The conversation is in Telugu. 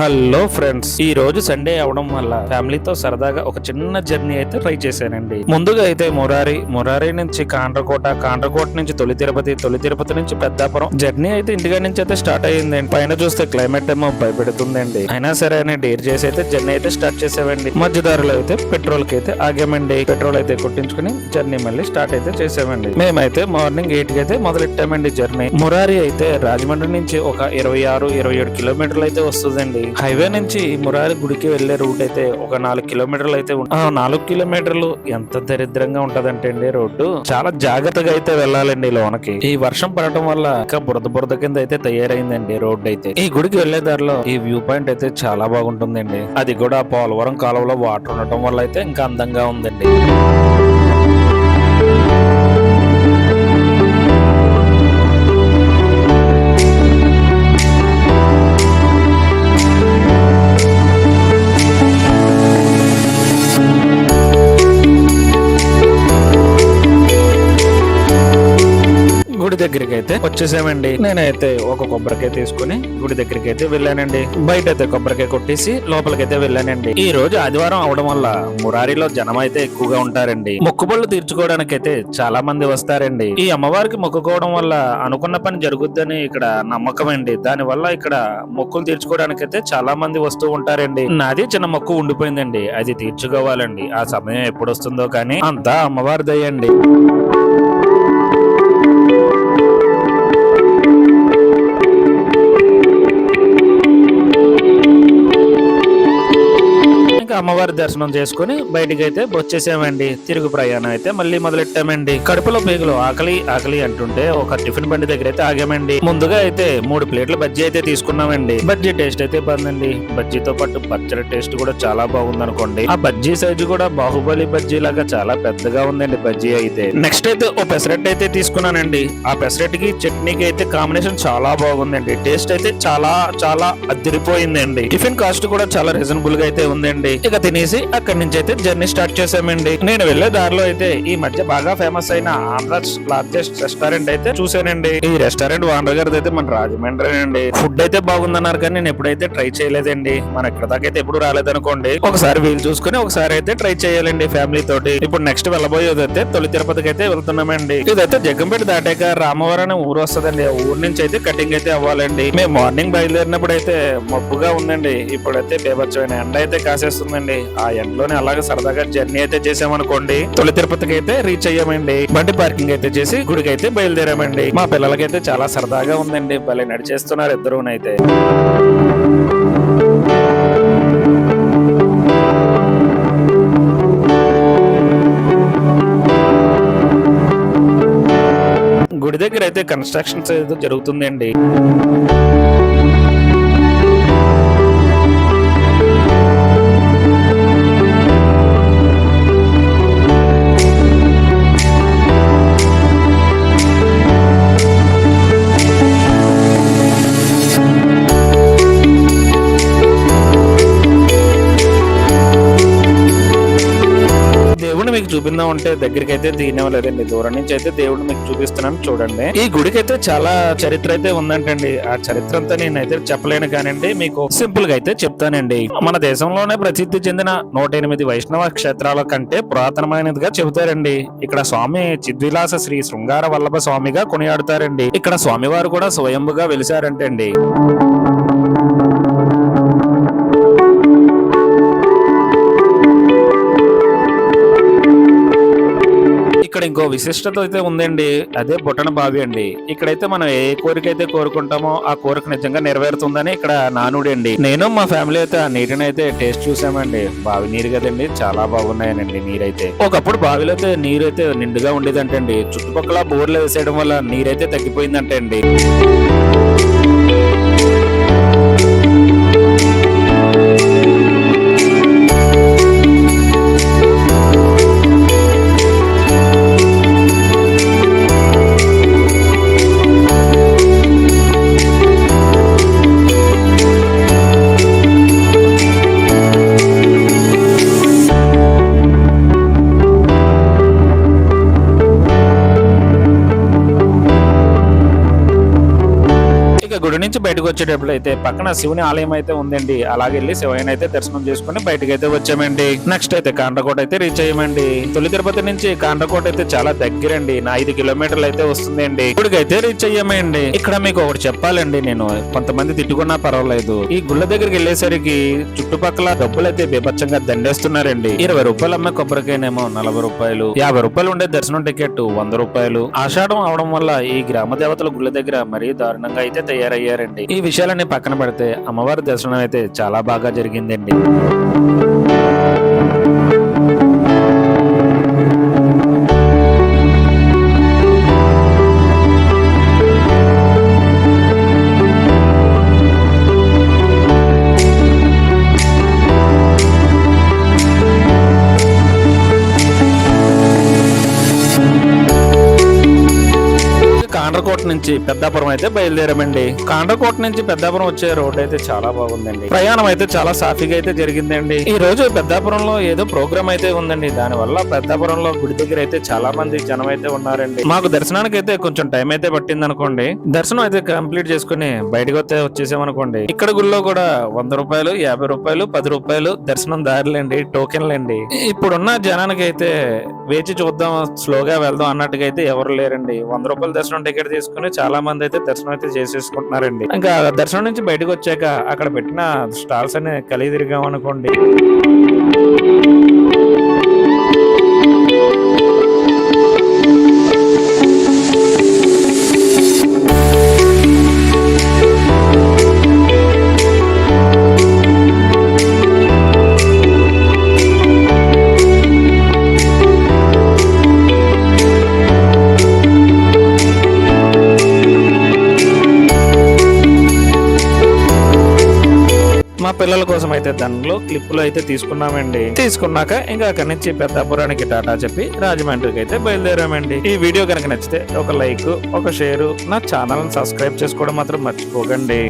హలో ఫ్రెండ్స్, ఈ రోజు సండే అవడం వల్ల ఫ్యామిలీతో సరదాగా ఒక చిన్న జర్నీ అయితే ట్రై చేశానండి. ముందుగా అయితే మురారి నుంచి కాండ్రకోట నుంచి తొలి తిరుపతి నుంచి పెద్దాపురం జర్నీ అయితే ఇంటిగా నుంచి అయితే స్టార్ట్ అయ్యిందండి. పైన చూస్తే క్లైమేట్ ఏమో భయపెడుతుందండి. అయినా సరే అని డేర్ చేసి అయితే జర్నీ అయితే స్టార్ట్ చేసామండి. మధ్యదారులో అయితే పెట్రోల్ కి అయితే ఆగామండి. పెట్రోల్ అయితే కొట్టించుకుని జర్నీ మళ్ళీ స్టార్ట్ అయితే చేసామండి. మేమైతే మార్నింగ్ 8 కి అయితే మొదలెట్టామండి జర్నీ. మురారి అయితే రాజమండ్రి నుంచి ఒక 26-27 కిలోమీటర్లు అయితే వస్తుందండి. హైవే నుంచి మురారి గుడికి వెళ్లే రూట్ అయితే ఒక 4 కిలోమీటర్లు అయితే 4 కిలోమీటర్లు ఎంత దరిద్రంగా ఉంటదంటే అండి రోడ్డు. చాలా జాగ్రత్తగా అయితే వెళ్ళాలండి లోనకి. ఈ వర్షం పడటం వల్ల ఇంకా బురద కింద అయితే తయారైందండి రోడ్డు అయితే. ఈ గుడికి వెళ్లే దారిలో ఈ వ్యూ పాయింట్ అయితే చాలా బాగుంటుందండి. అది కూడా పోలవరం కాలువలో వాటర్ ఉండటం వల్ల అయితే ఇంకా అందంగా ఉందండి. గుడి దగ్గరికి అయితే వచ్చేసామండి. నేనైతే ఒక కొబ్బరికాయ తీసుకుని గుడి దగ్గరికి అయితే వెళ్ళానండి. బయట అయితే కొబ్బరికాయ కొట్టేసి లోపలికైతే వెళ్ళానండి. ఈ రోజు ఆదివారం అవడం వల్ల మురారిలో జనం అయితే ఎక్కువగా ఉంటారండి. మొక్కుబళ్ళు తీర్చుకోవడానికి అయితే చాలా మంది వస్తారండి. ఈ అమ్మవారికి మొక్కుకోవడం వల్ల అనుకున్న పని జరుగుద్దని ఇక్కడ నమ్మకం అండి. దాని వల్ల ఇక్కడ మొక్కులు తీర్చుకోవడానికి అయితే చాలా మంది వస్తూ ఉంటారండి. నాది చిన్న మొక్కు ఉండిపోయిందండి, అది తీర్చుకోవాలండి. ఆ సమయం ఎప్పుడు వస్తుందో కానీ అంతా అమ్మవారి దయండి. అమ్మవారి దర్శనం చేసుకుని బయటికి అయితే వచ్చేసామండి. తిరుగు ప్రయాణం అయితే మళ్ళీ మొదలెట్టామండి. కడుపులో పేగులు ఆకలి అంటుంటే ఒక టిఫిన్ బండి దగ్గర అయితే ఆగామండి. ముందుగా అయితే 3 ప్లేట్ల బజ్జీ అయితే తీసుకున్నామండి. బజ్జీ టేస్ట్ అయితే బాగుందండి. బజ్జీతో పాటు పచ్చడి టేస్ట్ కూడా చాలా బాగుంది అనుకోండి. ఆ బజ్జీ సైజు కూడా బాహుబలి బజ్జీ లాగా చాలా పెద్దగా ఉందండి బజ్జీ అయితే. నెక్స్ట్ అయితే ఓ పెసరెట్ అయితే తీసుకున్నానండి. ఆ పెసరెట్ కి చట్నీకి అయితే కాంబినేషన్ చాలా బాగుందండి. టేస్ట్ అయితే చాలా చాలా అదిరిపోయిందండి. టిఫిన్ కాస్ట్ కూడా చాలా రీజనబుల్ గా అయితే ఉందండి. ఇక తినేసి అక్కడి నుంచి అయితే జర్నీ స్టార్ట్ చేసామండి. నేను వెళ్లే దారిలో అయితే ఈ మధ్య బాగా ఫేమస్ అయిన ఆంధ్రాస్ లార్జెస్ట్ రెస్టారెంట్ అయితే చూసానండి. ఈ రెస్టారెంట్ ఓనర్ గారిది అయితే మన రాజమండ్రి అండి. ఫుడ్ అయితే బాగుందన్నారు కానీ నేను ఎప్పుడైతే ట్రై చేయలేదండి. మన ఇక్కడ దాకా అయితే ఎప్పుడు రాలేదనుకోండి. ఒకసారి వీలు చూసుకుని ఒకసారి అయితే ట్రై చేయాలండి ఫ్యామిలీ తోటి. ఇప్పుడు నెక్స్ట్ వెళ్ళబోయేది అయితే తొలి తిరుపతికి అయితే వెళ్తున్నామండి. ఇదైతే జగ్గంపేట దాటాక రామవరం అనే ఊరు వస్తుందండి. ఆ ఊరు నుంచి అయితే కటింగ్ అయితే అవ్వాలండి. మేము మార్నింగ్ బయలుదేరినప్పుడు అయితే మబ్బుగా ఉందండి. ఇప్పుడైతే బేబచ్చమైన ఎండ అయితే కాసేస్తుందండి. ఆ ఎండలోనే అలాగే సరదాగా జర్నీ అయితే చేసామనుకోండి. తొలి తిరుపతికి అయితే రీచ్ అయ్యామండి. బండి పార్కింగ్ అయితే చేసి గుడికి అయితే బయలుదేరామండి. మా పిల్లలకైతే చాలా సరదాగా ఉందండి. భలే నడిచేస్తున్నారు ఇద్దరునైతే. గుడి దగ్గర అయితే కన్స్ట్రక్షన్స్ అయితే జరుగుతుందండి. మీకు చూపిందాం అంటే దగ్గరికి అయితే తీయనివ్వలేదండి. దూరం నుంచి అయితే దేవుడిని మీకు చూపిస్తున్నాను చూడండి. ఈ గుడికి అయితే చాలా చరిత్ర అయితే ఉందంటండి. ఆ చరిత్ర అంతా నేనైతే చెప్పలేను కానండి, మీకు సింపుల్ గా అయితే చెప్తానండి. మన దేశంలోనే ప్రసిద్ధి చెందిన 108 వైష్ణవ క్షేత్రాల కంటే పురాతనమైనదిగా చెబుతారండి. ఇక్కడ స్వామి చిద్విలాస శ్రీ శృంగార వల్లభ స్వామిగా కొనియాడుతారండి. ఇక్కడ స్వామివారు కూడా స్వయంభుగా వెలిసారంటండి. ఇక్కడ ఇంకో విశిష్టత అయితే ఉందండి. అదే బొటన బావి అండి. ఇక్కడైతే మనం ఏ కోరిక అయితే కోరుకుంటామో ఆ కోరిక నిజంగా నెరవేరుతుందని ఇక్కడ నానుడి అండి. నేను మా ఫ్యామిలీ అయితే ఆ నీటిని అయితే టేస్ట్ చూసామండి. బావి నీరు కదండి, చాలా బాగున్నాయనండి నీరైతే. ఒకప్పుడు బావిలో అయితే నీరు అయితే నిండుగా ఉండేదంటండి. చుట్టుపక్కల బోర్లు వేసేయడం వల్ల నీరైతే తగ్గిపోయిందంటే అండి. గుడి నుంచి బయటకు వచ్చేటప్పుడు అయితే పక్కన శివుని ఆలయం అయితే ఉందండి. అలాగే వెళ్ళి శివయ్యని అయితే దర్శనం చేసుకుని బయటకి అయితే వచ్చామండి. నెక్స్ట్ అయితే కాండ్రకోట అయితే రీచ్ అయ్యామండి. తొలి తిరుపతి నుంచి కాండ్రకోట అయితే చాలా దగ్గరండి. 5 కిలోమీటర్లు అయితే వస్తుందండి. ఇప్పటికైతే రీచ్ అయ్యామండి. ఇక్కడ మీకు ఒకటి చెప్పాలండి, నేను కొంతమంది తిట్టుకున్నా పర్వాలేదు, ఈ గుళ్ళ దగ్గరికి వెళ్ళేసరికి చుట్టుపక్కల డబ్బులు అయితే బీభత్సంగా దండేస్తున్నారండి. 20 రూపాయలు అమ్మే కొబ్బరికాయనేమో 40 రూపాయలు, 50 రూపాయలు ఉండే దర్శనం టికెట్ 100 రూపాయలు. ఆషాఢం అవడం వల్ల ఈ గ్రామ దేవతల గుళ్ళ దగ్గర మరీ దారుణంగా అయితే తయారయ్యారండి. ఈ విషయాలన్నీ పక్కన పెడితే అమ్మవారి దర్శనం అయితే చాలా బాగా జరిగిందండి. కాండ్రకోట నుంచి పెద్దాపురం అయితే బయలుదేరామండి. కాండ్రకోట నుంచి పెద్దాపురం వచ్చే రోడ్ అయితే చాలా బాగుందండి. ప్రయాణం అయితే చాలా సాఫీగా అయితే జరిగిందండి. ఈ రోజు పెద్దాపురంలో ఏదో ప్రోగ్రామ్ అయితే ఉందండి. దాని వల్ల పెద్దాపురంలో గుడి దగ్గర అయితే చాలా మంది జనం అయితే ఉన్నారండి. మాకు దర్శనానికి అయితే కొంచెం టైం అయితే పట్టింది అనుకోండి. దర్శనం అయితే కంప్లీట్ చేసుకుని బయటకు వస్తే వచ్చేసామనుకోండి. ఇక్కడ గుళ్ళో కూడా 100 రూపాయలు, 50 రూపాయలు, 10 రూపాయలు దర్శనం దారులండి, టోకెన్లండి. ఇప్పుడున్న జనానికి అయితే వేచి చూద్దాం, స్లోగా వెళ్దాం అన్నట్టుగా అయితే ఎవరు లేరండి. 100 రూపాయల దర్శనం టికెట్ తీసుకుని చాలా మంది అయితే దర్శనం అయితే చేసేసుకుంటున్నారండి. ఇంకా దర్శనం నుంచి బయటకు వచ్చాక అక్కడ పెట్టిన స్టాల్స్ అనే కలిగి తిరిగాం అనుకోండి. మా పిల్లల కోసం అయితే దానిలో క్లిప్పులు అయితే తీసుకున్నామండి. తీసుకున్నాక ఇంకా అక్కడి నుంచి పెద్దాపురానికి టాటా చెప్పి రాజమండ్రికి అయితే బయలుదేరామండి. ఈ వీడియో కనుక నచ్చితే ఒక లైక్, ఒక షేర్, నా ఛానల్ సబ్స్క్రైబ్ చేసుకోవడం మాత్రం మర్చిపోకండి.